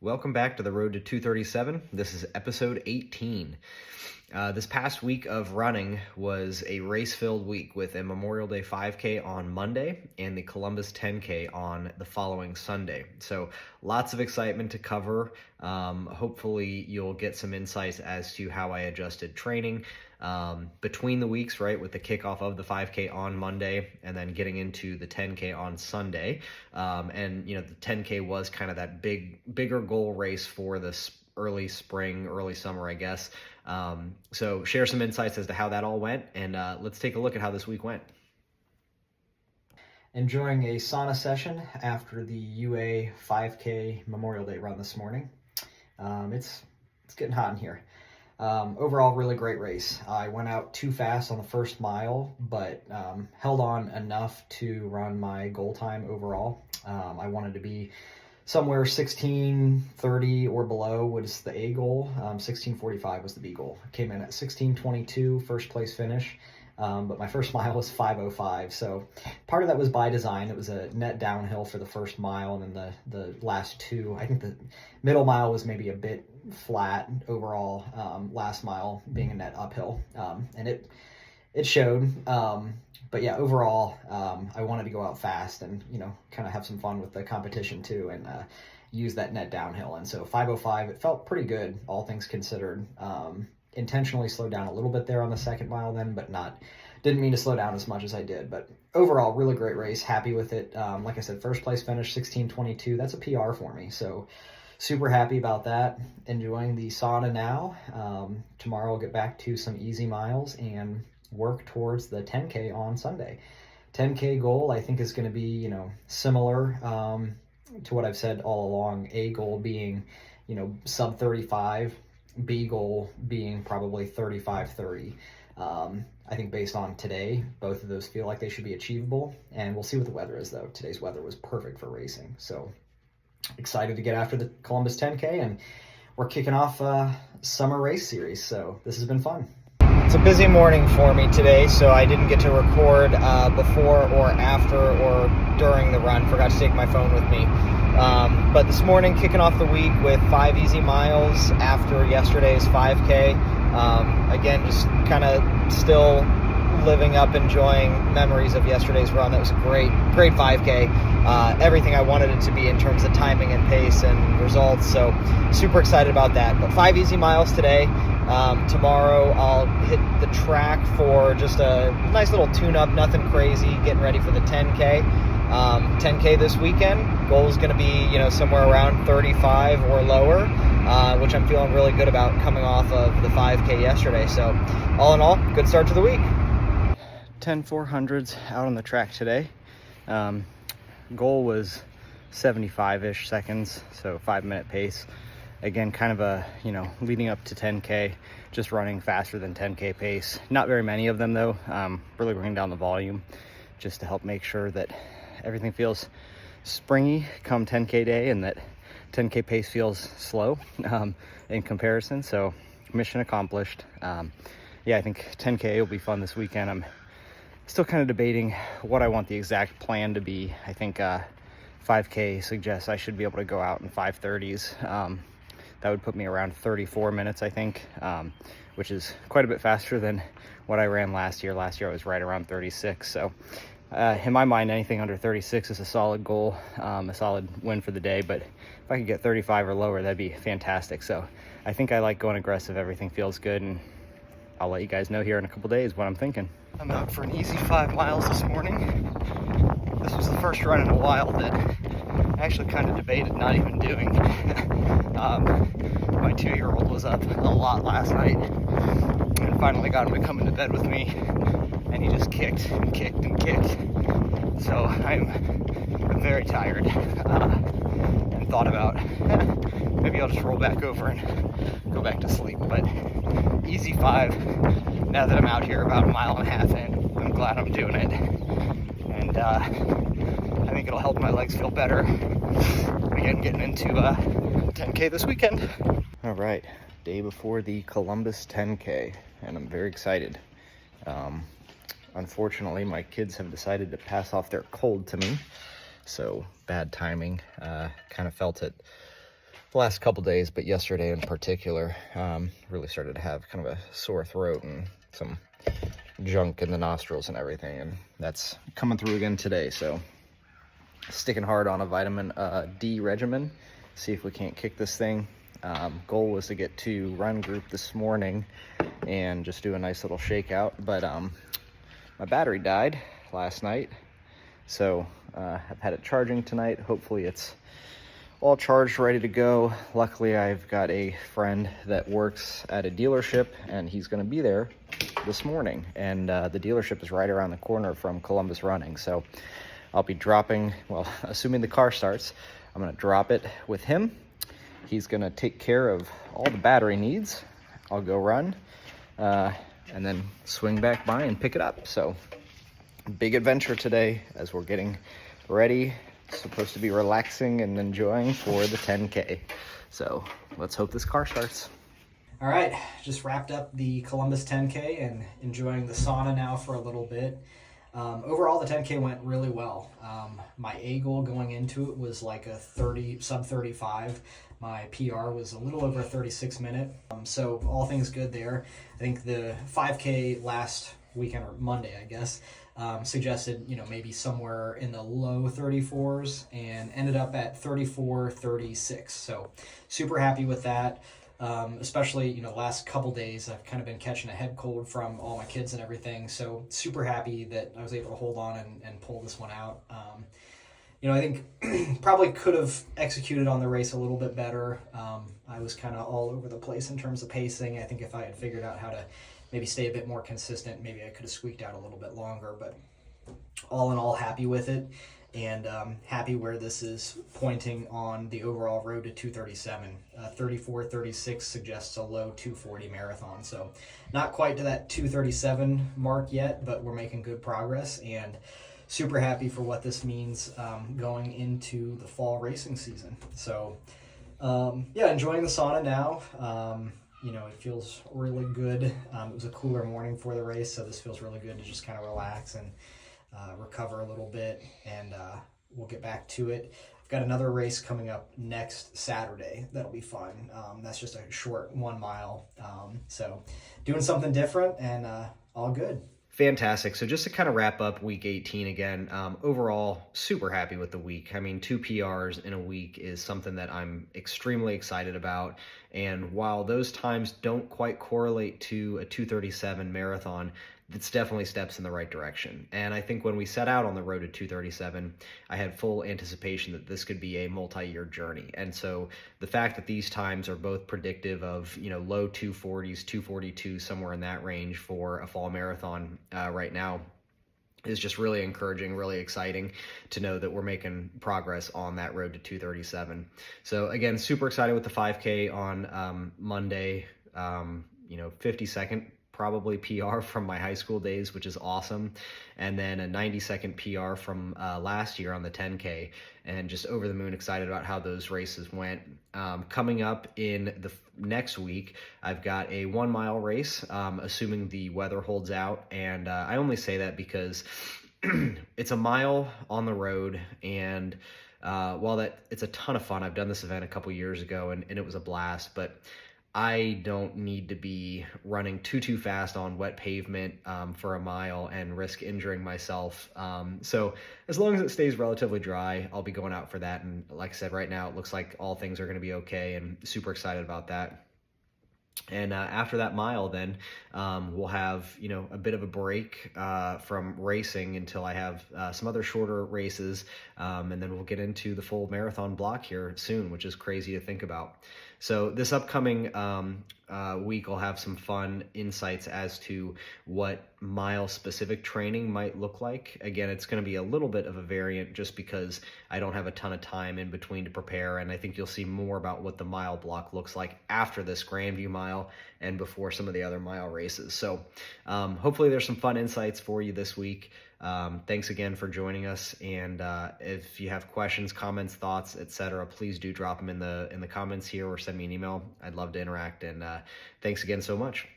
Welcome back to the Road to 237. This is episode 18. This past week of running was a race-filled week with a Memorial Day 5K on Monday and the Columbus 10K on the following Sunday. So lots of excitement to cover. Hopefully you'll get some insights as to how I adjusted training between the weeks, right, with the kickoff of the 5K on Monday and then getting into the 10K on Sunday. And, you know, the 10K was kind of that bigger goal race for this early spring, early summer, I guess. So share some insights as to how that all went, and let's take a look at how this week went. Enjoying a sauna session after the UA 5K Memorial Day run this morning. It's getting hot in here. Overall, really great race. I went out too fast on the first mile, but held on enough to run my goal time overall. I wanted to be somewhere 16:30 or below was the A goal. 16:45 was the B goal. Came in at 16:22, first place finish. But my first mile was 5:05. So part of that was by design. It was a net downhill for the first mile, and then the last two, I think the middle mile was maybe a bit flat overall. Last mile being a net uphill, and it showed. But yeah, overall, I wanted to go out fast and, you know, kind of have some fun with the competition too, and use that net downhill. And so 5:05, it felt pretty good, all things considered. Intentionally slowed down a little bit there on the second mile then, but didn't mean to slow down as much as I did. But overall, really great race, happy with it. Like I said, first place finish, 16:22. That's a PR for me. So super happy about that. Enjoying the sauna now. Tomorrow I'll get back to some easy miles and work towards the 10K on Sunday. 10K goal, I think, is going to be, you know, similar to what I've said all along. A goal being, you know, sub 35. B goal being probably 35-30. I think based on today, both of those feel like they should be achievable, and we'll see what the weather is, though. Today's weather was perfect for racing. So excited to get after the Columbus 10K, and we're kicking off summer race series. So this has been fun. It's a busy morning for me today, so I didn't get to record before or after or during the run. Forgot to take my phone with me. But this morning, kicking off the week with 5 easy miles after yesterday's 5K. Again, just kind of still living up, enjoying memories of yesterday's run. That was a great 5K. Everything I wanted it to be in terms of timing and pace and results. So super excited about that. But 5 easy miles today. Tomorrow I'll hit the track for just a nice little tune-up, nothing crazy, getting ready for the 10K. 10K this weekend. Goal is going to be, you know, somewhere around 35 or lower, which I'm feeling really good about coming off of the 5K yesterday. So all in all, good start to the week. 10-400s out on the track today. Goal was 75-ish seconds, so 5-minute pace. Again, kind of a, you know, leading up to 10K, just running faster than 10K pace. Not very many of them, though. Really bringing down the volume just to help make sure that everything feels springy come 10K day, and that 10K pace feels slow in comparison. So mission accomplished. Yeah, I think 10K will be fun this weekend. I'm still kind of debating what I want the exact plan to be. I think 5K suggests I should be able to go out in 5:30s. That would put me around 34 minutes, I think, which is quite a bit faster than what I ran last year. Last year I was right around 36. So in my mind, anything under 36 is a solid goal, a solid win for the day. But if I could get 35 or lower, that'd be fantastic. So I think I like going aggressive. Everything feels good, and I'll let you guys know here in a couple days what I'm thinking. I'm out for an easy 5 miles this morning. This was the first run in a while that I actually kind of debated not even doing. My 2-year-old was up a lot last night, and finally got him to come into bed with me, and he just kicked and kicked and kicked. So I'm very tired, and thought about maybe I'll just roll back over and go back to sleep. But easy 5 now that I'm out here about 1.5 miles in. I'm glad I'm doing it, and I think it'll help my legs feel better again getting into 10K this weekend. All right, day before the Columbus 10K, and I'm very excited. Unfortunately, my kids have decided to pass off their cold to me, so bad timing. Kind of felt it the last couple days, but yesterday in particular, really started to have kind of a sore throat and some junk in the nostrils and everything, and that's coming through again today. So sticking hard on a vitamin D regimen, see if we can't kick this thing. Goal was to get to run group this morning and just do a nice little shakeout, but my battery died last night, so I've had it charging tonight. Hopefully it's all charged, ready to go. Luckily, I've got a friend that works at a dealership, and he's going to be there this morning, and the dealership is right around the corner from Columbus Running, so I'll be dropping, well, assuming the car starts, I'm going to drop it with him. He's going to take care of all the battery needs. I'll go run and then swing back by and pick it up. So big adventure today as we're getting ready. Supposed to be relaxing and enjoying for the 10K. So let's hope this car starts. All right, just wrapped up the Columbus 10K and enjoying the sauna now for a little bit. Overall, the 10K went really well. My A goal going into it was like a sub 35. My PR was a little over a 36 minute. So all things good there. I think the 5K last weekend, or Monday, I guess, suggested, maybe somewhere in the low 34s, and ended up at 34:36. So super happy with that. Especially, the last couple days, I've kind of been catching a head cold from all my kids and everything. So super happy that I was able to hold on and pull this one out. I think probably could have executed on the race a little bit better. I was kind of all over the place in terms of pacing. I think if I had figured out how to maybe stay a bit more consistent, maybe I could have squeaked out a little bit longer, but all in all, happy with it. And happy where this is pointing on the overall road to 237. 34:36 suggests a low 240 marathon. So not quite to that 237 mark yet, but we're making good progress, and super happy for what this means going into the fall racing season. So enjoying the sauna now. It feels really good. It was a cooler morning for the race, so this feels really good to just kind of relax and recover a little bit, and we'll get back to it. I've got another race coming up next Saturday that'll be fun. That's just a short 1 mile. So doing something different, and all good. Fantastic. So just to kind of wrap up week 18 again, overall, super happy with the week. I mean, 2 PRs in a week is something that I'm extremely excited about. And while those times don't quite correlate to a 237 marathon, it's definitely steps in the right direction. And I think when we set out on the road to 237, I had full anticipation that this could be a multi-year journey. And so the fact that these times are both predictive of, low 240s, 242, somewhere in that range for a fall marathon right now is just really encouraging, really exciting to know that we're making progress on that road to 237. So again, super excited with the 5K on Monday, 52nd probably PR from my high school days, which is awesome. And then a 90-second PR from last year on the 10K, and just over the moon excited about how those races went. Coming up in the next week, I've got a 1 mile race, assuming the weather holds out. And I only say that because it's a mile on the road, and while it's a ton of fun, I've done this event a couple years ago and it was a blast, but I don't need to be running too fast on wet pavement for a mile and risk injuring myself. So as long as it stays relatively dry, I'll be going out for that. And like I said, right now, it looks like all things are going to be okay, and super excited about that. And after that mile, then we'll have, a bit of a break from racing until I have some other shorter races. And then we'll get into the full marathon block here soon, which is crazy to think about. So this upcoming week, I'll have some fun insights as to what mile-specific training might look like. Again, it's going to be a little bit of a variant just because I don't have a ton of time in between to prepare, and I think you'll see more about what the mile block looks like after this Grandview mile and before some of the other mile races. So hopefully there's some fun insights for you this week. Thanks again for joining us, and if you have questions, comments, thoughts, etc., please do drop them in the comments here or send me an email. I'd love to interact, and thanks again so much.